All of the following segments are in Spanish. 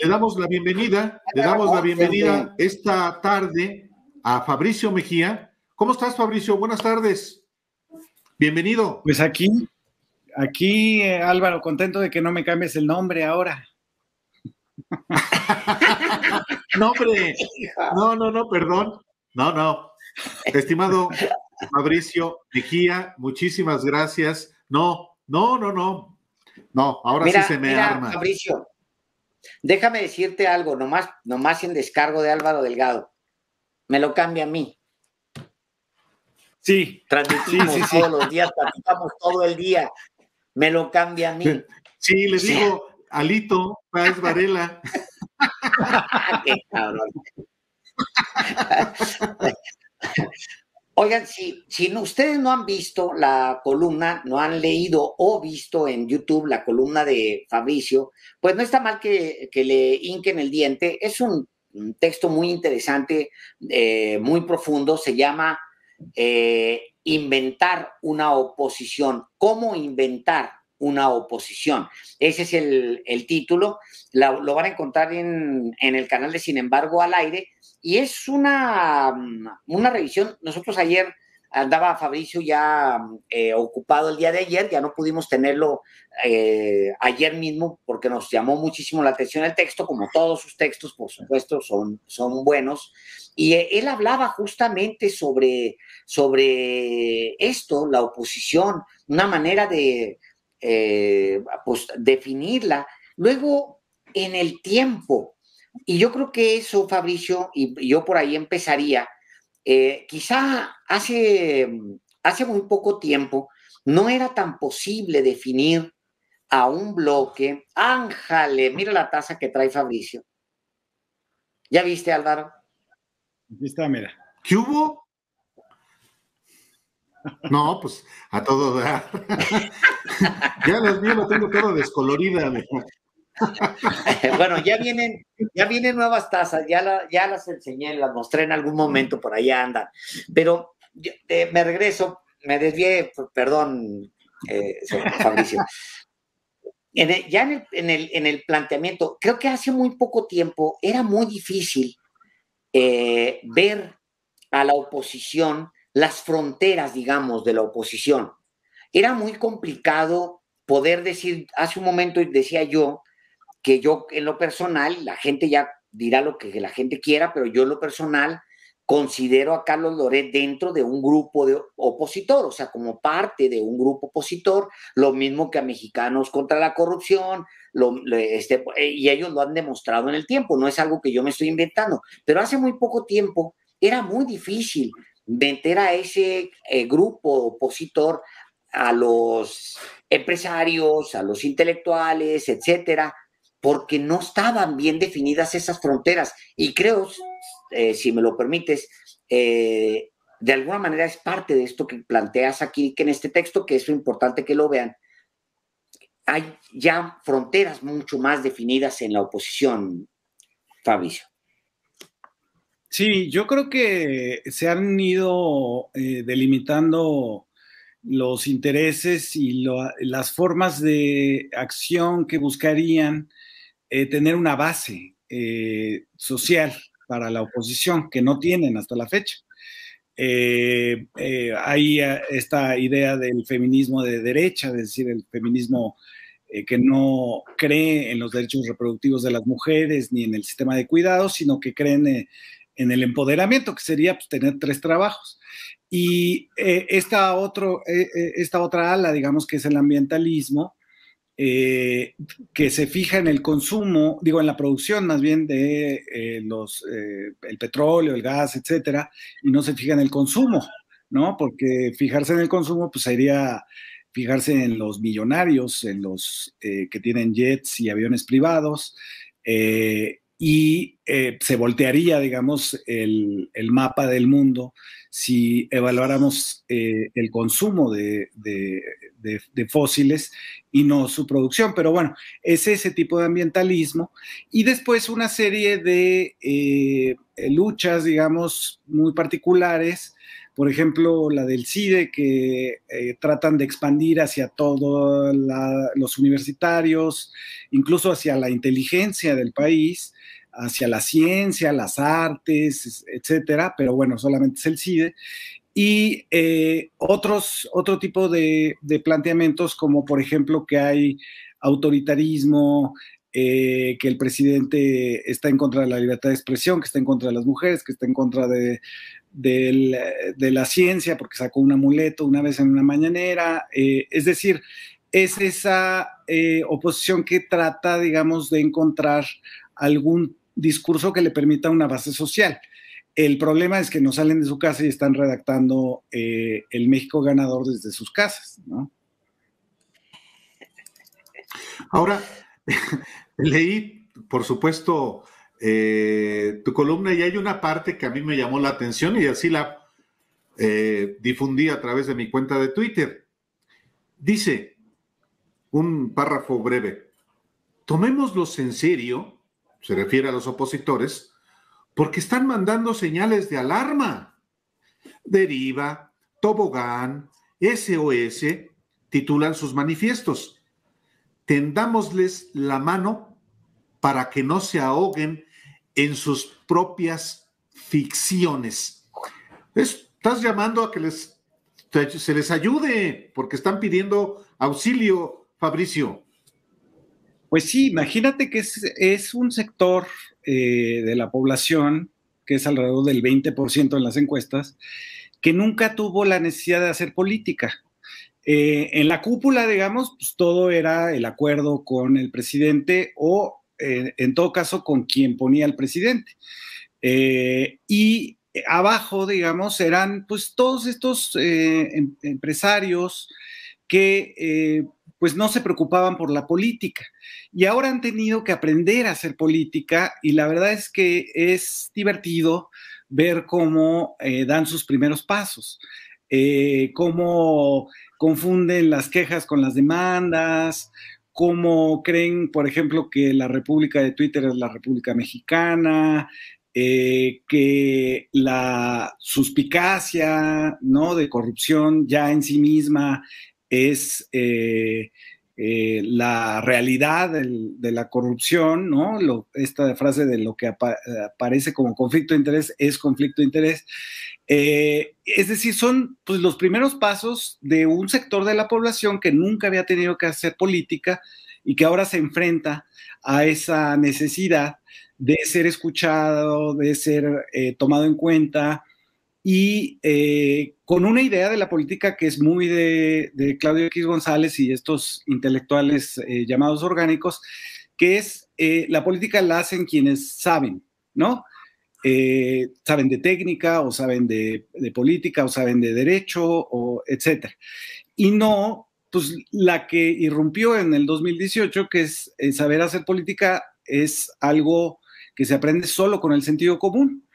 le damos la bienvenida esta tarde a Fabricio Mejía. ¿Cómo estás, Fabricio? Buenas tardes. Bienvenido. Pues aquí, Álvaro, contento de que no me cambies el nombre ahora. No, hombre, no, perdón. No. Estimado Fabricio Mejía, muchísimas gracias. No, ahora sí se me arma. Fabricio, déjame decirte algo, nomás en descargo de Álvaro Delgado. Me lo cambia a mí. Sí. Transmitimos todos los días, platicamos todo el día. Me lo cambia a mí. Sí, le digo Alito Páez Varela. Qué cabrón. Oigan, si ustedes no han visto la columna, no han leído o visto en YouTube la columna de Fabricio, pues no está mal que le hinquen el diente. Es un texto muy interesante, muy profundo. Se llama Inventar una oposición. ¿Cómo inventar una oposición? Ese es el título. Lo van a encontrar en el canal de Sin embargo al aire. Y es una revisión. Nosotros ayer andaba Fabricio ya ocupado el día de ayer, ya no pudimos tenerlo ayer mismo porque nos llamó muchísimo la atención el texto, como todos sus textos, por supuesto, son buenos. Y él hablaba justamente sobre esto, la oposición, una manera de pues, definirla. Luego, en el tiempo. Y yo creo que eso, Fabricio, y yo por ahí empezaría, quizá hace muy poco tiempo no era tan posible definir a un bloque. ¡Ájale! Mira la taza que trae Fabricio. ¿Ya viste, Álvaro? Aquí está, mira. ¿Qué hubo? No, pues a todo dar. Ya las mías lo tengo todo descolorida. Bueno, ya vienen nuevas tazas, ya las enseñé, las mostré en algún momento, por ahí andan. Pero me regreso, me desvié, perdón, Fabricio. En el planteamiento, creo que hace muy poco tiempo era muy difícil ver a la oposición, las fronteras, digamos, de la oposición. Era muy complicado poder decir, hace un momento decía yo, que yo en lo personal, la gente ya dirá lo que la gente quiera, pero yo en lo personal considero a Carlos Loret dentro de un grupo de opositor, o sea, como parte de un grupo opositor, lo mismo que a Mexicanos contra la Corrupción, y ellos lo han demostrado en el tiempo, no es algo que yo me estoy inventando, pero hace muy poco tiempo era muy difícil meter a ese grupo opositor a los empresarios, a los intelectuales, etcétera, porque no estaban bien definidas esas fronteras. Y creo, si me lo permites, de alguna manera es parte de esto que planteas aquí, que en este texto, que es importante que lo vean, hay ya fronteras mucho más definidas en la oposición, Fabricio. Sí, yo creo que se han ido delimitando los intereses y las formas de acción que buscarían tener una base social para la oposición, que no tienen hasta la fecha. Hay esta idea del feminismo de derecha, es decir, el feminismo que no cree en los derechos reproductivos de las mujeres ni en el sistema de cuidados, sino que creen en el empoderamiento, que sería pues, tener 3 trabajos. Y esta otra ala, digamos, que es el ambientalismo, que se fija en el consumo, digo, en la producción más bien de el petróleo, el gas, etcétera, y no se fija en el consumo, ¿no? Porque fijarse en el consumo, pues sería fijarse en los millonarios, en los que tienen jets y aviones privados, y se voltearía, digamos, el mapa del mundo si evaluáramos el consumo de fósiles y no su producción. Pero bueno, es ese tipo de ambientalismo. Y después una serie de luchas, digamos, muy particulares, por ejemplo, la del CIDE, que tratan de expandir hacia todos los universitarios, incluso hacia la inteligencia del país, hacia la ciencia, las artes, etcétera, pero bueno, solamente es el CIDE. Y otro tipo de planteamientos, como por ejemplo que hay autoritarismo, que el presidente está en contra de la libertad de expresión, que está en contra de las mujeres, que está en contra de la ciencia, porque sacó un amuleto una vez en una mañanera. Es decir, es esa oposición que trata, digamos, de encontrar algún discurso que le permita una base social. El problema es que no salen de su casa y están redactando el México ganador desde sus casas, ¿no? Ahora, leí, por supuesto, tu columna y hay una parte que a mí me llamó la atención y así la difundí a través de mi cuenta de Twitter. Dice, un párrafo breve, tomémoslos en serio, se refiere a los opositores, porque están mandando señales de alarma. Deriva, Tobogán, SOS, titulan sus manifiestos. Tendámosles la mano para que no se ahoguen en sus propias ficciones. Estás llamando a que se les ayude, porque están pidiendo auxilio, Fabricio. Pues sí, imagínate que es un sector de la población, que es alrededor del 20% en las encuestas, que nunca tuvo la necesidad de hacer política. En la cúpula, digamos, pues todo era el acuerdo con el presidente o, en todo caso, con quien ponía el presidente. Y abajo, digamos, eran pues todos estos empresarios que pues no se preocupaban por la política. Y ahora han tenido que aprender a hacer política y la verdad es que es divertido ver cómo dan sus primeros pasos, cómo confunden las quejas con las demandas, cómo creen, por ejemplo, que la República de Twitter es la República Mexicana, que la suspicacia, ¿no?, de corrupción ya en sí misma es la realidad de la corrupción, ¿no? Esta frase de lo que aparece como conflicto de interés es conflicto de interés. Es decir, son pues, los primeros pasos de un sector de la población que nunca había tenido que hacer política y que ahora se enfrenta a esa necesidad de ser escuchado, de ser tomado en cuenta y con una idea de la política que es muy de Claudio X González y estos intelectuales llamados orgánicos, que es la política la hacen quienes saben, ¿no? Saben de técnica o saben de política o saben de derecho, o etcétera. Y no, pues la que irrumpió en el 2018, que es saber hacer política, es algo que se aprende solo con el sentido común.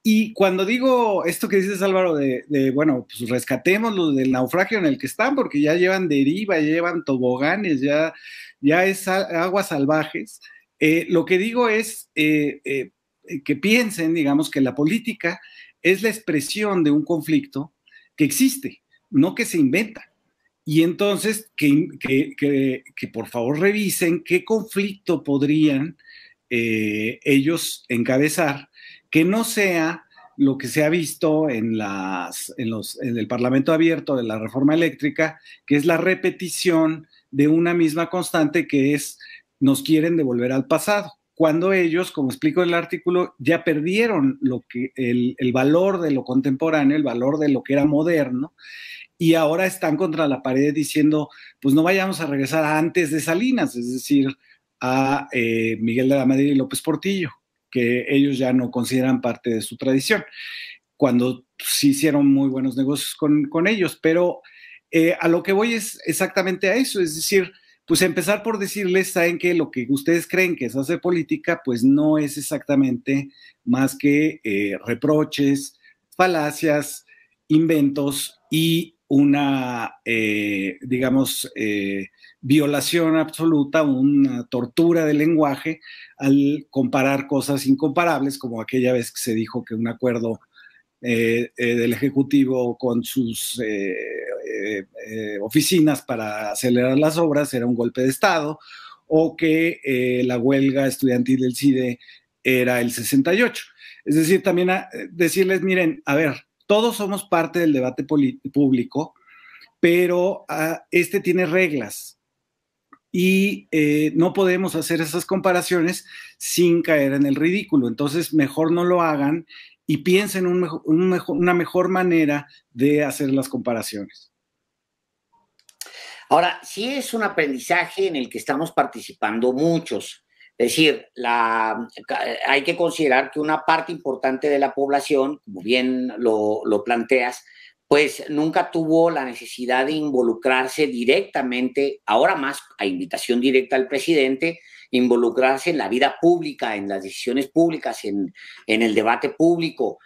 Y cuando digo esto que dices, Álvaro, bueno, pues rescatémoslos del naufragio en el que están, porque ya llevan deriva, ya llevan toboganes, ya es aguas salvajes, lo que digo es que piensen, digamos, que la política es la expresión de un conflicto que existe, no que se inventa. Y entonces, que por favor revisen qué conflicto podrían ellos encabezar, que no sea lo que se ha visto en el Parlamento abierto de la reforma eléctrica, que es la repetición de una misma constante que es nos quieren devolver al pasado, cuando ellos, como explico en el artículo, ya perdieron el valor de lo contemporáneo, el valor de lo que era moderno, y ahora están contra la pared diciendo, pues no vayamos a regresar antes de Salinas, es decir, a Miguel de la Madrid y López Portillo, que ellos ya no consideran parte de su tradición, cuando sí hicieron muy buenos negocios con ellos. Pero a lo que voy es exactamente a eso, es decir, pues empezar por decirles, saben que lo que ustedes creen que es hacer política, pues no es exactamente más que reproches, falacias, inventos y una, digamos, violación absoluta, una tortura del lenguaje al comparar cosas incomparables, como aquella vez que se dijo que un acuerdo del Ejecutivo con sus oficinas para acelerar las obras era un golpe de Estado, o que la huelga estudiantil del CIDE era el 68. Es decir, también decirles, miren, a ver, todos somos parte del debate público, pero este tiene reglas y no podemos hacer esas comparaciones sin caer en el ridículo. Entonces, mejor no lo hagan y piensen una mejor manera de hacer las comparaciones. Ahora, sí es un aprendizaje en el que estamos participando muchos. Es decir, hay que considerar que una parte importante de la población, como bien lo planteas, pues nunca tuvo la necesidad de involucrarse directamente, ahora más a invitación directa al presidente, involucrarse en la vida pública, en las decisiones públicas, en el debate público.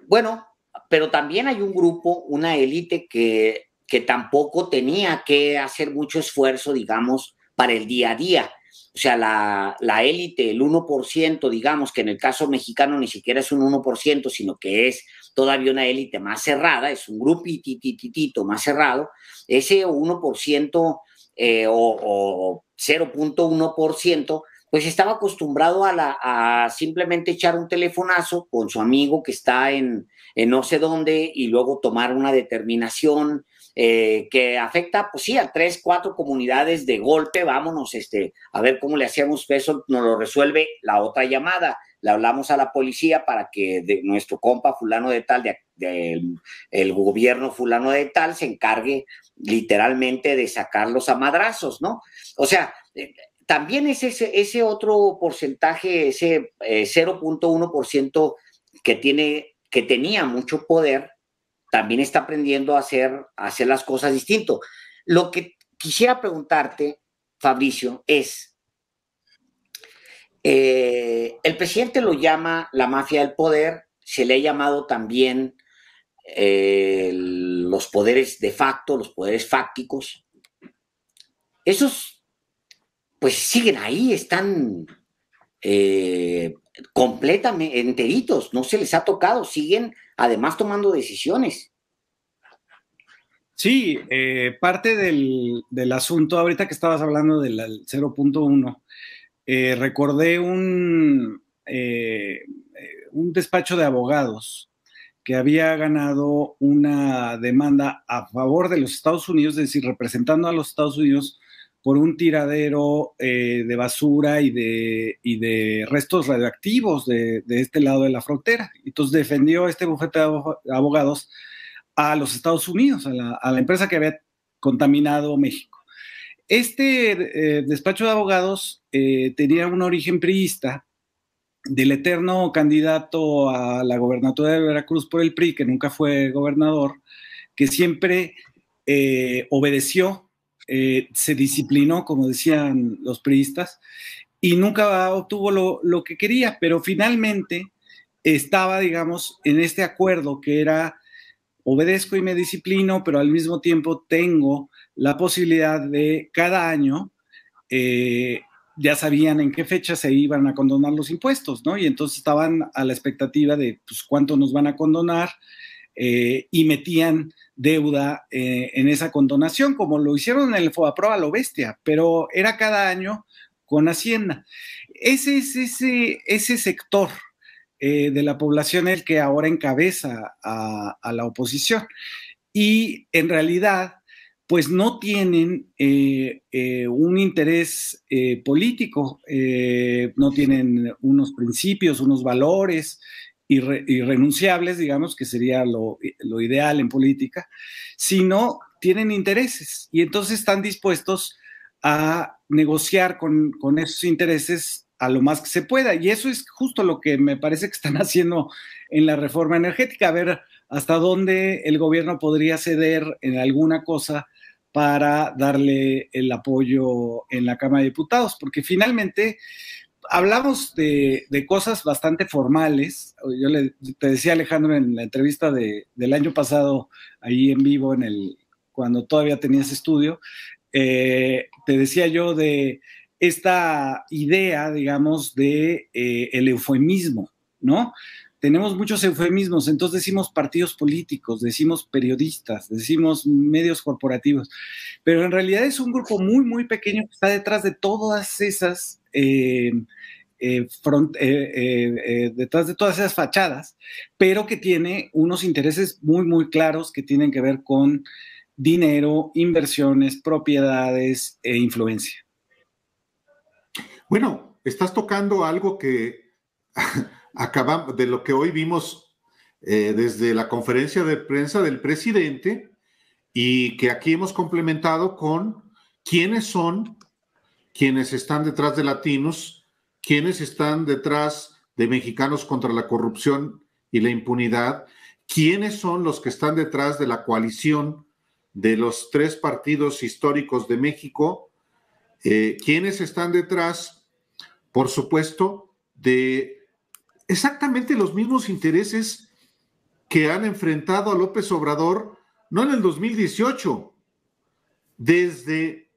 Bueno, pero también hay un grupo, una élite que tampoco tenía que hacer mucho esfuerzo, digamos, para el día a día. O sea, la élite, el 1%, digamos, que en el caso mexicano ni siquiera es un 1%, sino que es todavía una élite más cerrada, es un grupitititito más cerrado, ese 1% o 0.1%, pues estaba acostumbrado a simplemente echar un telefonazo con su amigo que está en no sé dónde y luego tomar una determinación que afecta, pues sí, a 3, 4 comunidades de golpe. Vámonos, a ver cómo le hacemos, eso nos lo resuelve la otra llamada. Le hablamos a la policía para que nuestro compa fulano de tal, el gobierno fulano de tal, se encargue literalmente de sacarlos a madrazos, ¿no? O sea, también es ese otro porcentaje, ese 0.1% que tenía mucho poder, también está aprendiendo a hacer las cosas distinto. Lo que quisiera preguntarte, Fabricio, es, el presidente lo llama la mafia del poder, se le ha llamado también los poderes de facto, los poderes fácticos. Esos, pues siguen ahí, están completamente enteritos, no se les ha tocado, siguen además tomando decisiones. Sí, parte del asunto, ahorita que estabas hablando del 0.1, recordé un despacho de abogados que había ganado una demanda a favor de los Estados Unidos, es decir, representando a los Estados Unidos por un tiradero de basura y de restos radioactivos de este lado de la frontera. Entonces defendió este bufete de abogados a los Estados Unidos, a la empresa que había contaminado México. Este despacho de abogados tenía un origen priista del eterno candidato a la gobernatura de Veracruz por el PRI, que nunca fue gobernador, que siempre obedeció, se disciplinó, como decían los priistas, y nunca obtuvo lo que quería, pero finalmente estaba, digamos, en este acuerdo que era obedezco y me disciplino, pero al mismo tiempo tengo la posibilidad de cada año, ya sabían en qué fecha se iban a condonar los impuestos, ¿no? Y entonces estaban a la expectativa de pues, cuánto nos van a condonar y metían deuda en esa condonación, como lo hicieron en el FOBAPROA a lo bestia, pero era cada año con Hacienda. Ese es ese sector de la población el que ahora encabeza a la oposición. Y en realidad, pues no tienen un interés político, no tienen unos principios, unos valores irrenunciables, digamos, que sería lo ideal en política, sino tienen intereses y entonces están dispuestos a negociar con esos intereses a lo más que se pueda. Y eso es justo lo que me parece que están haciendo en la reforma energética, a ver hasta dónde el gobierno podría ceder en alguna cosa para darle el apoyo en la Cámara de Diputados, porque finalmente hablamos de cosas bastante formales. Te decía, Alejandro, en la entrevista del año pasado, ahí en vivo, cuando todavía tenías estudio, te decía yo de esta idea, digamos, de el eufemismo, ¿no? tenemos muchos eufemismos, entonces decimos partidos políticos, decimos periodistas, decimos medios corporativos, pero en realidad es un grupo muy, muy pequeño que está detrás de todas esas detrás de todas esas fachadas, pero que tiene unos intereses muy, muy claros que tienen que ver con dinero, inversiones, propiedades e influencia. Bueno, estás tocando algo que acabamos de lo que hoy vimos desde la conferencia de prensa del presidente y que aquí hemos complementado con quiénes son quienes están detrás de Latinos, quienes están detrás de Mexicanos contra la Corrupción y la Impunidad, quiénes son los que están detrás de la coalición de los 3 partidos históricos de México, quiénes están detrás, por supuesto, de exactamente los mismos intereses que han enfrentado a López Obrador, no en el 2018, desde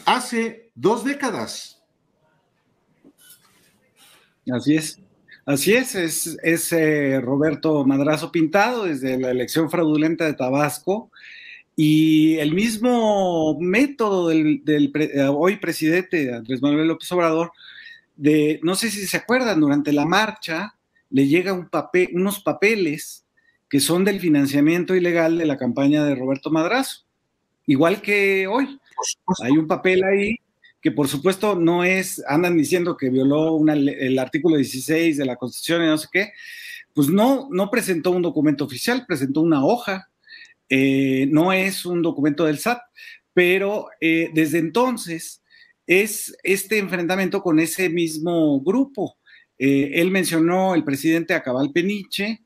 hace 2 décadas. Así es. Así es Roberto Madrazo Pintado desde la elección fraudulenta de Tabasco y el mismo método del hoy presidente Andrés Manuel López Obrador, no sé si se acuerdan, durante la marcha le llega unos papeles que son del financiamiento ilegal de la campaña de Roberto Madrazo, igual que hoy. Hay un papel ahí que por supuesto no es, andan diciendo que violó el artículo 16 de la Constitución y no sé qué, pues no presentó un documento oficial, presentó una hoja, no es un documento del SAT, pero desde entonces es este enfrentamiento con ese mismo grupo. Él mencionó, el presidente, a Cabal Peniche,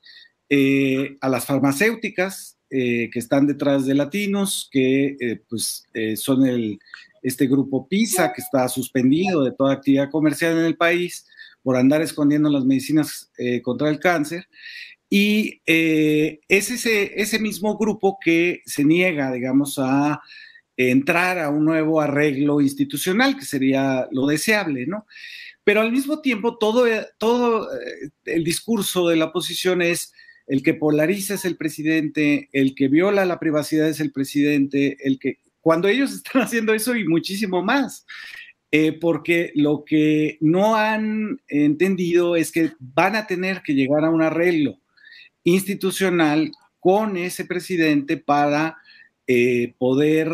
a las farmacéuticas que están detrás de Latinos, que son este grupo PISA, que está suspendido de toda actividad comercial en el país por andar escondiendo las medicinas contra el cáncer. Y es ese mismo grupo que se niega, digamos, a entrar a un nuevo arreglo institucional, que sería lo deseable, ¿no? Pero al mismo tiempo, todo el discurso de la oposición es el que polariza es el presidente, el que viola la privacidad es el presidente, cuando ellos están haciendo eso y muchísimo más, porque lo que no han entendido es que van a tener que llegar a un arreglo institucional con ese presidente para poder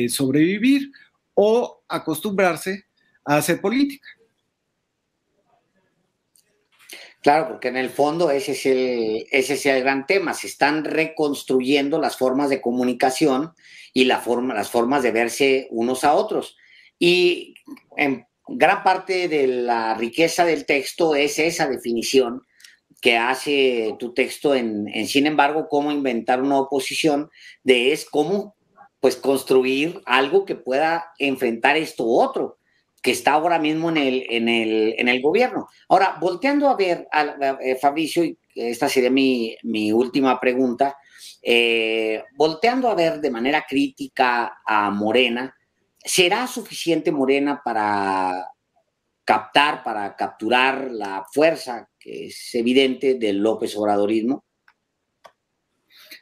sobrevivir o acostumbrarse a hacer política. Claro, porque en el fondo ese es el gran tema. Se están reconstruyendo las formas de comunicación y las formas de verse unos a otros. Y en gran parte de la riqueza del texto es esa definición que hace tu texto en sin embargo, cómo inventar una oposición, es cómo pues construir algo que pueda enfrentar esto otro que está ahora mismo en el gobierno. Ahora, volteando a ver, Fabricio, y esta sería mi última pregunta, volteando a ver de manera crítica a Morena, ¿será suficiente Morena para capturar la fuerza que es evidente del López Obradorismo?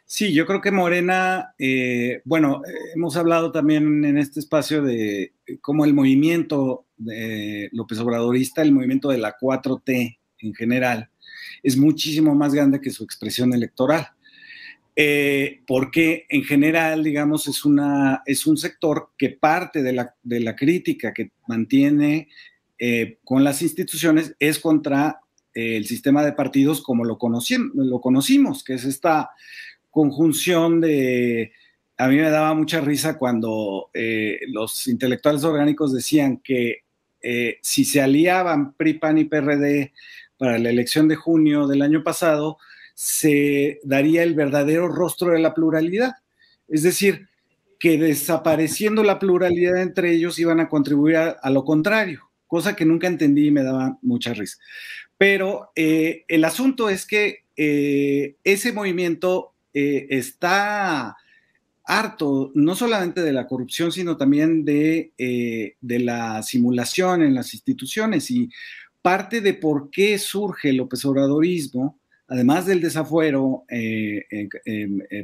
Sí, yo creo que Morena, hemos hablado también en este espacio de cómo el movimiento de López Obradorista, el movimiento de la 4T en general, es muchísimo más grande que su expresión electoral. Porque en general, digamos, es un sector que parte de la crítica que mantiene con las instituciones es contra el sistema de partidos como lo conocimos, que es esta conjunción a mí me daba mucha risa cuando los intelectuales orgánicos decían que si se aliaban PRI, PAN y PRD para la elección de junio del año pasado, se daría el verdadero rostro de la pluralidad. Es decir, que desapareciendo la pluralidad entre ellos iban a contribuir a lo contrario, cosa que nunca entendí y me daba mucha risa. Pero el asunto es que ese movimiento está harto, no solamente de la corrupción, sino también de la simulación en las instituciones. Y parte de por qué surge el López Obradorismo, además del desafuero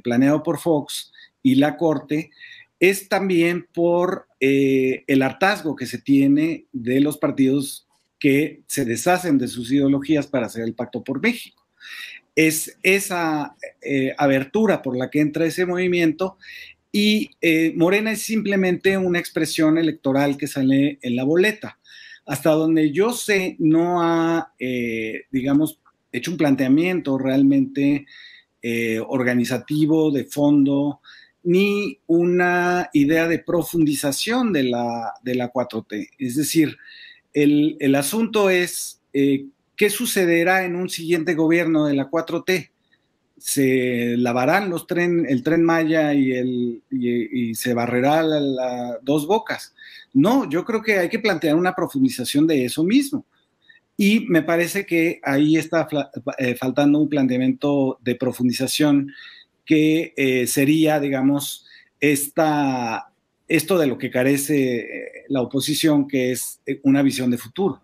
planeado por Fox y la Corte, es también por el hartazgo que se tiene de los partidos que se deshacen de sus ideologías para hacer el Pacto por México. Es esa abertura por la que entra ese movimiento, y Morena es simplemente una expresión electoral que sale en la boleta. Hasta donde yo sé, no ha, digamos, hecho un planteamiento realmente organizativo, de fondo, ni una idea de profundización de la 4T. Es decir, el asunto es qué sucederá en un siguiente gobierno de la 4T. ¿Se lavarán el Tren Maya y se barrerá Dos Bocas? No, yo creo que hay que plantear una profundización de eso mismo. Y me parece que ahí está faltando un planteamiento de profundización que sería, digamos, esto de lo que carece la oposición, que es una visión de futuro.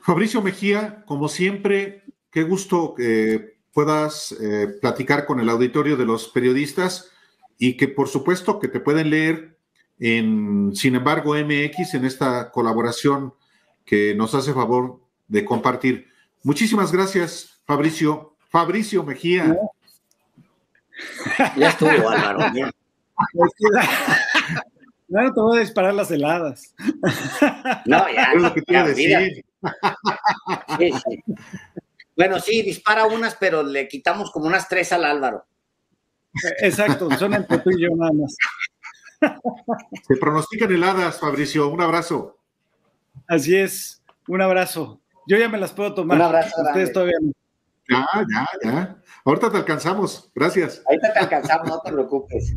Fabricio Mejía, como siempre, qué gusto que puedas platicar con el auditorio de los periodistas y que por supuesto que te pueden leer en Sin embargo MX, en esta colaboración que nos hace favor de compartir. Muchísimas gracias, Fabricio. Fabricio Mejía. ¿No? Ya estuvo, Álvaro. Ya. Claro, te voy a disparar las heladas. No, ya. Es lo que te iba a decir. Sí, sí. Bueno, sí, dispara unas, pero le quitamos como unas 3 al Álvaro. Exacto, son entre tú y yo nada más. Se pronostican heladas, Fabricio. Un abrazo. Así es, un abrazo. Yo ya me las puedo tomar. Un abrazo. Ustedes todavía no. Ya. Ahorita te alcanzamos. Gracias. Ahorita te alcanzamos, no te preocupes.